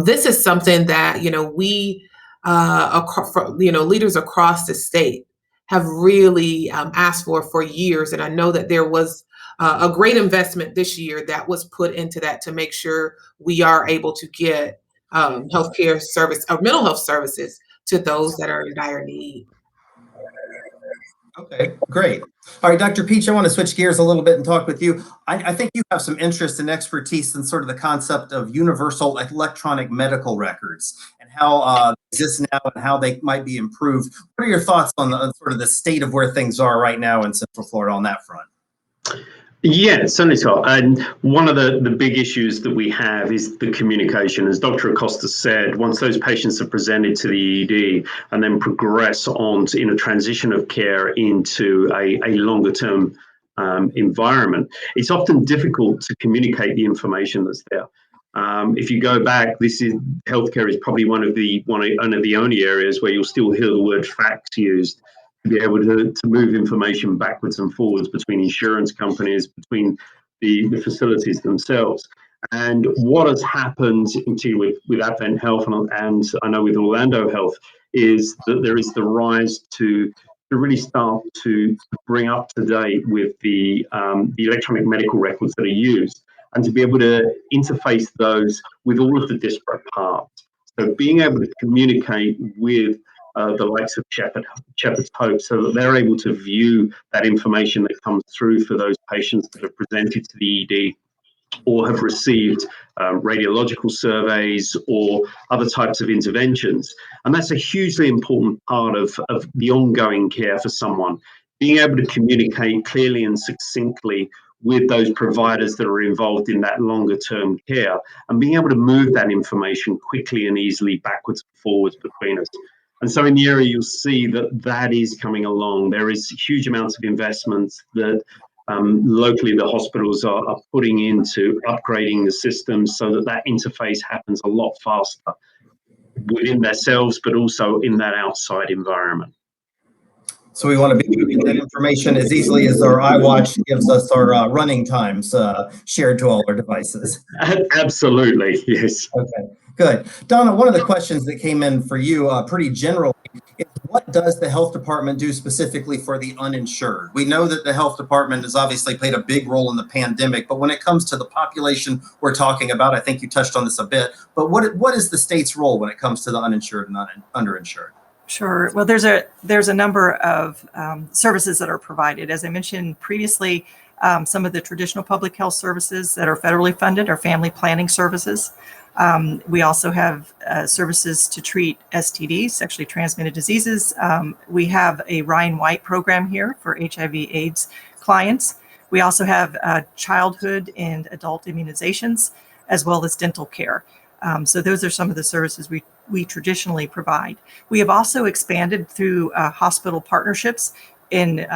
Speaker 2: This is something that we leaders across the state have really asked for years, and I know that there was a great investment this year that was put into that to make sure we are able to get healthcare service or mental health services to those that are in dire need.
Speaker 1: Okay, great. All right, Dr. Peach, I want to switch gears a little bit and talk with you. I think you have some interest and expertise in sort of the concept of universal electronic medical records and how they exist now and how they might be improved. What are your thoughts on sort of the state of where things are right now in Central Florida on that front?
Speaker 4: Yeah, certainly, Scott. And one of the big issues that we have is the communication. As Dr. Acosta said, once those patients are presented to the ED and then progress on to, in a transition of care into a longer term environment, it's often difficult to communicate the information that's there. If you go back, healthcare is probably one of the only areas where you'll still hear the word facts used to be able to move information backwards and forwards between insurance companies, between the facilities themselves. And what has happened with Advent Health and I know with Orlando Health is that there is the rise to really start to bring up to date with the electronic medical records that are used and to be able to interface those with all of the disparate parts. So being able to communicate with the likes of Shepherd's Hope so that they're able to view that information that comes through for those patients that are presented to the ED or have received radiological surveys or other types of interventions. And that's a hugely important part of the ongoing care for someone. Being able to communicate clearly and succinctly with those providers that are involved in that longer term care and being able to move that information quickly and easily backwards and forwards between us. And so in the area, you'll see that is coming along. There is huge amounts of investments that locally the hospitals are putting into upgrading the systems so that interface happens a lot faster within themselves, but also in that outside environment.
Speaker 1: So we want to be able to get that information as easily as our iWatch gives us our running times shared to all our devices.
Speaker 4: Absolutely, yes.
Speaker 1: Okay, good. Donna, one of the questions that came in for you pretty generally is what does the health department do specifically for the uninsured? We know that the health department has obviously played a big role in the pandemic, but when it comes to the population we're talking about, I think you touched on this a bit, but what is the state's role when it comes to the uninsured and underinsured?
Speaker 5: Sure. Well, there's a number of services that are provided. As I mentioned previously, some of the traditional public health services that are federally funded are family planning services. We also have services to treat STDs, sexually transmitted diseases. We have a Ryan White program here for HIV/AIDS clients. We also have childhood and adult immunizations, as well as dental care. So those are some of the services we traditionally provide. We have also expanded through hospital partnerships in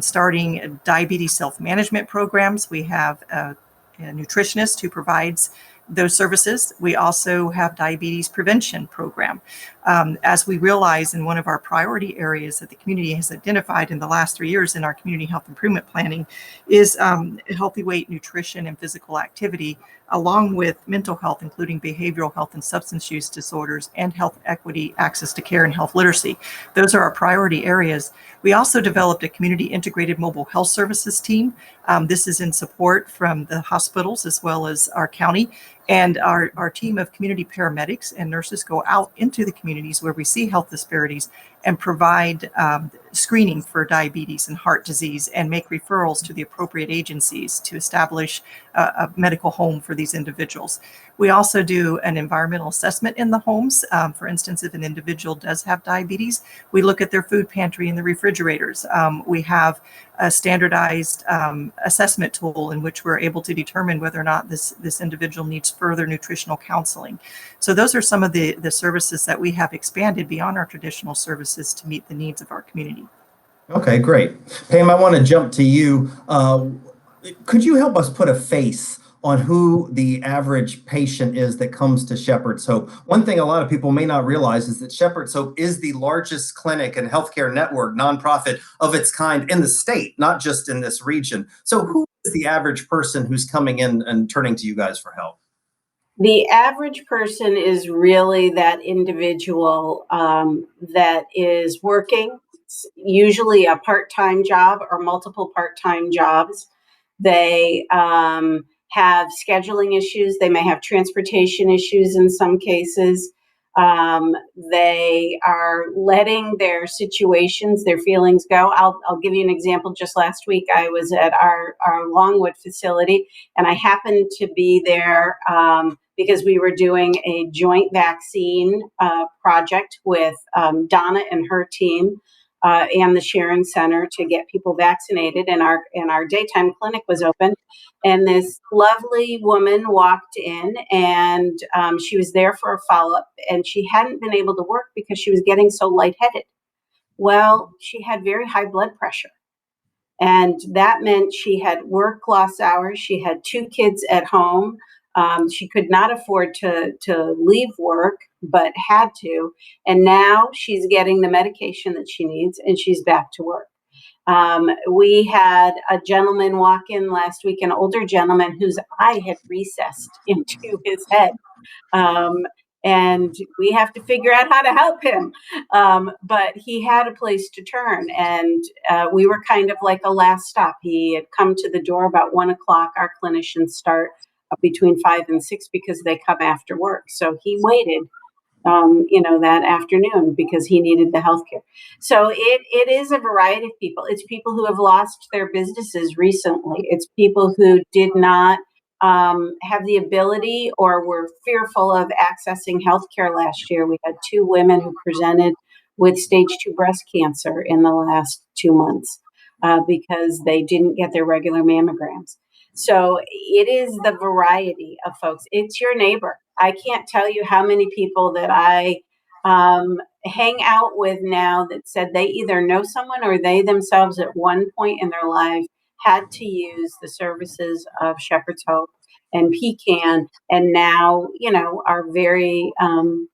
Speaker 5: starting diabetes self-management programs. We have a nutritionist who provides those services. We also have diabetes prevention program. As we realize in one of our priority areas that the community has identified in the last 3 years in our community health improvement planning is healthy weight, nutrition, and physical activity, along with mental health, including behavioral health and substance use disorders, and health equity, access to care, and health literacy. Those are our priority areas. We also developed a community integrated mobile health services team. This is in support from the hospitals as well as our county. And our team of community paramedics and nurses go out into the communities where we see health disparities and provide screening for diabetes and heart disease and make referrals to the appropriate agencies to establish a medical home for these individuals. We also do an environmental assessment in the homes. For instance, if an individual does have diabetes, we look at their food pantry and the refrigerators. We have a standardized assessment tool in which we're able to determine whether or not this individual needs further nutritional counseling. So those are some of the services that we have expanded beyond our traditional services to meet the needs of our community.
Speaker 1: Okay, great. Pam, I want to jump to you. Could you help us put a face on who the average patient is that comes to Shepherd's Hope? One thing a lot of people may not realize is that Shepherd's Hope is the largest clinic and healthcare network, nonprofit of its kind in the state, not just in this region. So who is the average person who's coming in and turning to you guys for help?
Speaker 7: The average person is really that individual that is working, usually a part-time job or multiple part-time jobs. They have scheduling issues. They may have transportation issues in some cases. They are letting their situations, their feelings go. I'll give you an example. Just last week, I was at our Longwood facility, and I happened to be there because we were doing a joint vaccine project with Donna and her team. and the Sharon Center to get people vaccinated, and our daytime clinic was open. And this lovely woman walked in, and she was there for a follow-up, and she hadn't been able to work because she was getting so lightheaded. Well, she had very high blood pressure. And that meant she had work loss hours. She had 2 kids at home. She could not afford to leave work, but had to. And now she's getting the medication that she needs, and she's back to work. We had a gentleman walk in last week, an older gentleman whose eye had recessed into his head. And we have to figure out how to help him. But he had a place to turn, and we were kind of like a last stop. He had come to the door about 1 o'clock. Our clinicians start between 5 and 6 because they come after work. So he waited, that afternoon because he needed the healthcare. So it is a variety of people. It's people who have lost their businesses recently. It's people who did not have the ability or were fearful of accessing healthcare last year. We had 2 women who presented with stage 2 breast cancer in the last 2 months because they didn't get their regular mammograms. So it is the variety of folks. It's your neighbor. I can't tell you how many people that I hang out with now that said they either know someone or they themselves at one point in their life had to use the services of Shepherd's Hope and Pecan, and now, are very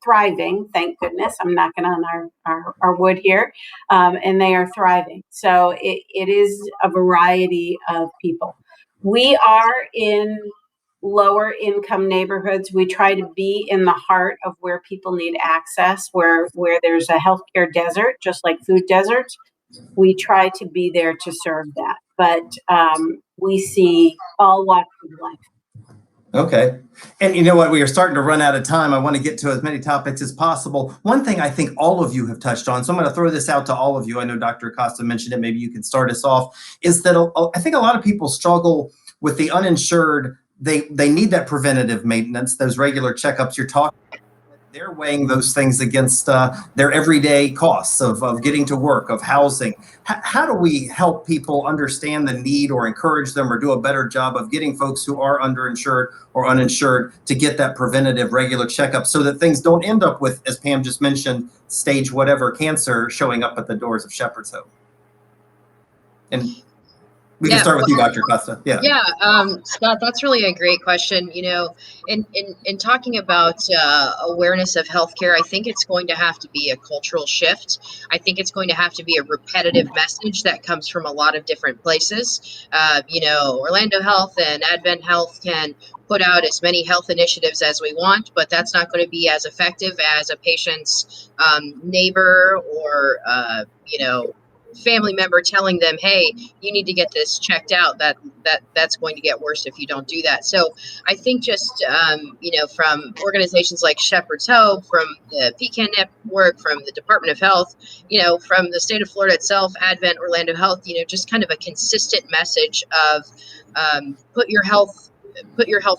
Speaker 7: thriving. Thank goodness. I'm knocking on our wood here, and they are thriving. So it is a variety of people. We are in lower income neighborhoods. We try to be in the heart of where people need access, where there's a healthcare desert, just like food deserts. We try to be there to serve that. But we see all walks of life.
Speaker 1: Okay. And you know what? We are starting to run out of time. I want to get to as many topics as possible. One thing I think all of you have touched on, so I'm going to throw this out to all of you. I know Dr. Acosta mentioned it. Maybe you can start us off, is that I think a lot of people struggle with the uninsured. They need that preventative maintenance, those regular checkups you're talking about. They're weighing those things against their everyday costs of getting to work, of housing. How do we help people understand the need or encourage them or do a better job of getting folks who are underinsured or uninsured to get that preventative regular checkup so that things don't end up with, as Pam just mentioned, stage whatever cancer showing up at the doors of Shepherd's Hope? And we can start with you, Dr. Costa.
Speaker 3: Yeah, Scott, that's really a great question. In talking about awareness of healthcare, I think it's going to have to be a cultural shift. I think it's going to have to be a repetitive message that comes from a lot of different places. Orlando Health and Advent Health can put out as many health initiatives as we want, but that's not going to be as effective as a patient's neighbor or, family member telling them, hey, you need to get this checked out. That's going to get worse if you don't do that. So I think just from organizations like Shepherd's Hope, from the Pecan Network, from the Department of Health, from the state of Florida itself, Advent, Orlando Health, just kind of a consistent message of put your health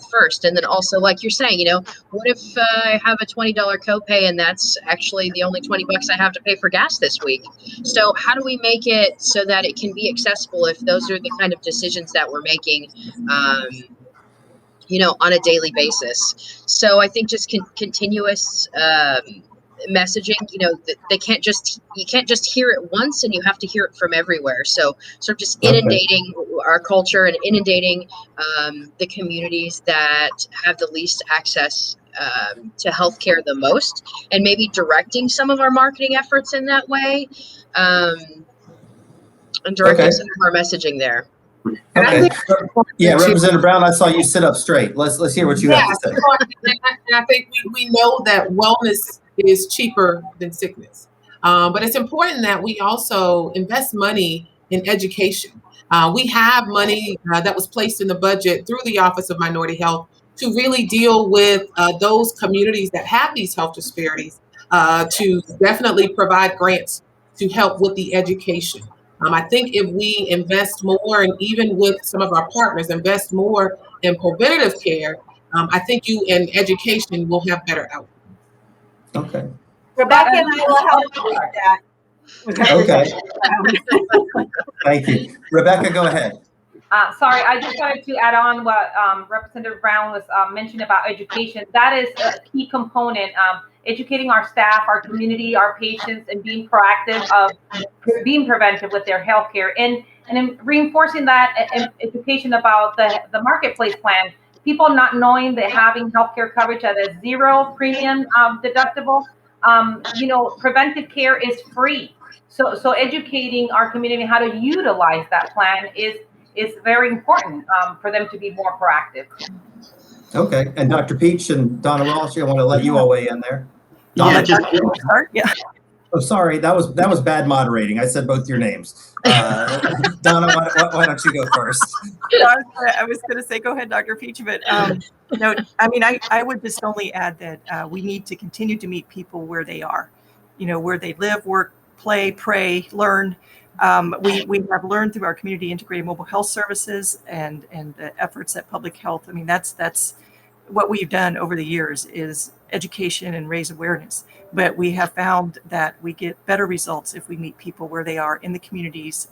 Speaker 3: first. And then also, like you're saying, what if I have a $20 copay and that's actually the only $20 I have to pay for gas this week? So how do we make it so that it can be accessible if those are the kind of decisions that we're making, on a daily basis? So I think just continuous messaging, you can't just hear it once and you have to hear it from everywhere. So sort of just inundating our culture and inundating the communities that have the least access to healthcare the most, and maybe directing some of our marketing efforts in that way, and directing some of our messaging there.
Speaker 2: And I think,
Speaker 1: Representative Brown, I saw you sit up straight. Let's hear what you have to say.
Speaker 2: And I think we know that wellness is cheaper than sickness, but it's important that we also invest money in education. We have money that was placed in the budget through the Office of Minority Health to really deal with those communities that have these health disparities, to definitely provide grants to help with the education. I think if we invest more, and even with some of our partners, invest more in preventative care, I think you in education will have better outcomes.
Speaker 1: Okay.
Speaker 7: Rebecca and I will help you with that.
Speaker 1: Okay, thank you. Rebecca, go ahead.
Speaker 6: Sorry, I just wanted to add on what Representative Brown was mentioning about education. That is a key component. Educating our staff, our community, our patients, and being proactive of being preventive with their healthcare, and in reinforcing that education about the marketplace plan. People not knowing that having healthcare coverage at a zero premium deductible, preventive care is free. So educating our community how to utilize that plan is very important for them to be more proactive.
Speaker 1: Okay, and Dr. Peach and Donna Walsh, I want to let you all weigh in there. Donna,
Speaker 5: Yeah.
Speaker 1: Oh, sorry, that was bad moderating. I said both your names. Donna, why don't you go first?
Speaker 5: I was going to say, go ahead, Dr. Peach, but no, I mean, I would just only add that we need to continue to meet people where they are, where they live, work, play, pray, learn. We have learned through our community integrated mobile health services and the efforts at public health. I mean, that's what we've done over the years is education and raise awareness. But we have found that we get better results if we meet people where they are in the communities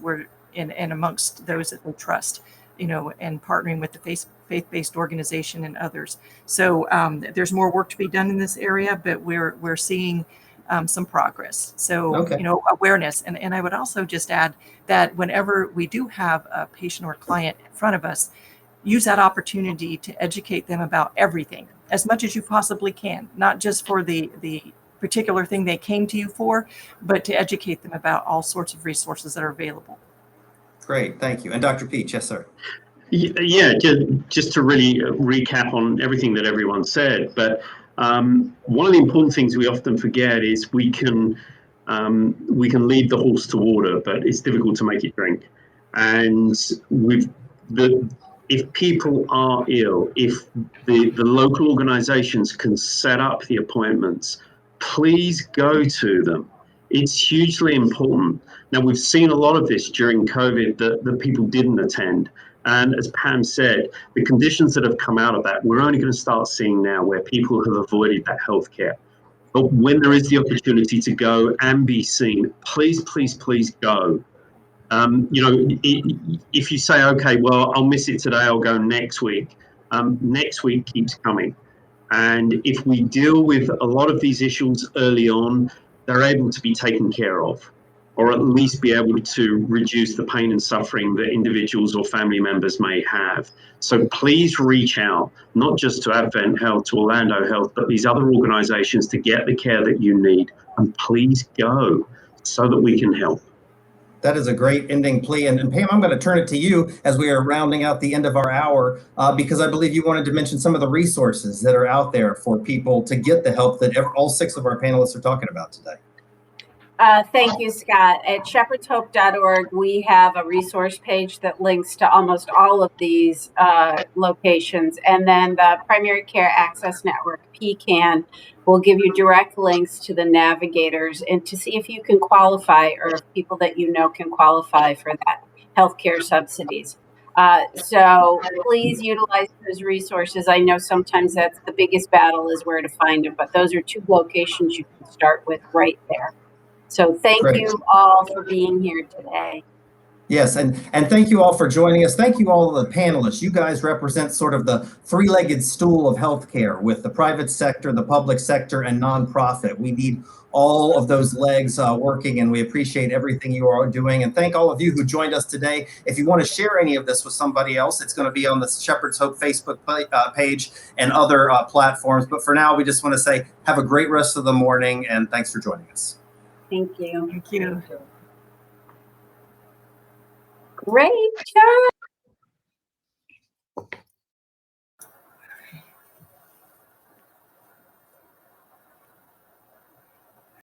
Speaker 5: and amongst those that they trust, and partnering with the faith-based organization and others. So there's more work to be done in this area, but we're seeing some progress. So,
Speaker 1: Okay.
Speaker 5: Awareness. And I would also just add that whenever we do have a patient or client in front of us, use that opportunity to educate them about everything as much as you possibly can, not just for the particular thing they came to you for, but to educate them about all sorts of resources that are available.
Speaker 1: Great, thank you. And Dr. Peach, yes, sir.
Speaker 4: Yeah, just to really recap on everything that everyone said, but one of the important things we often forget is we can lead the horse to water, but it's difficult to make it drink. And if people are ill, if the local organizations can set up the appointments, please go to them. It's hugely important. Now, we've seen a lot of this during COVID that people didn't attend. And as Pam said, the conditions that have come out of that, we're only going to start seeing now where people have avoided that healthcare. But when there is the opportunity to go and be seen, please, please, please go. If you say, okay, well, I'll miss it today, I'll go next week. Next week keeps coming. And if we deal with a lot of these issues early on, they're able to be taken care of, or at least be able to reduce the pain and suffering that individuals or family members may have. So please reach out, not just to Advent Health, to Orlando Health, but these other organizations to get the care that you need. And please go so that we can help.
Speaker 1: That is a great ending plea. And Pam, I'm going to turn it to you as we are rounding out the end of our hour, because I believe you wanted to mention some of the resources that are out there for people to get the help that all 6 of our panelists are talking about today.
Speaker 7: Thank you, Scott. At shepherdshope.org, we have a resource page that links to almost all of these locations. And then the Primary Care Access Network, PCAN, will give you direct links to the navigators and to see if you can qualify, or if people that you know can qualify for that healthcare subsidies. So please utilize those resources. I know sometimes that's the biggest battle is where to find them, but those are 2 locations you can start with right there. So thank you all for being here today.
Speaker 1: Yes, and thank you all for joining us. Thank you all of the panelists. You guys represent sort of the 3-legged stool of healthcare with the private sector, the public sector, and nonprofit. We need all of those legs working, and we appreciate everything you are doing. And thank all of you who joined us today. If you want to share any of this with somebody else, it's going to be on the Shepherd's Hope Facebook page and other platforms. But for now, we just want to say have a great rest of the morning, and thanks for joining us.
Speaker 7: Thank you.
Speaker 5: Thank you.
Speaker 7: Great job.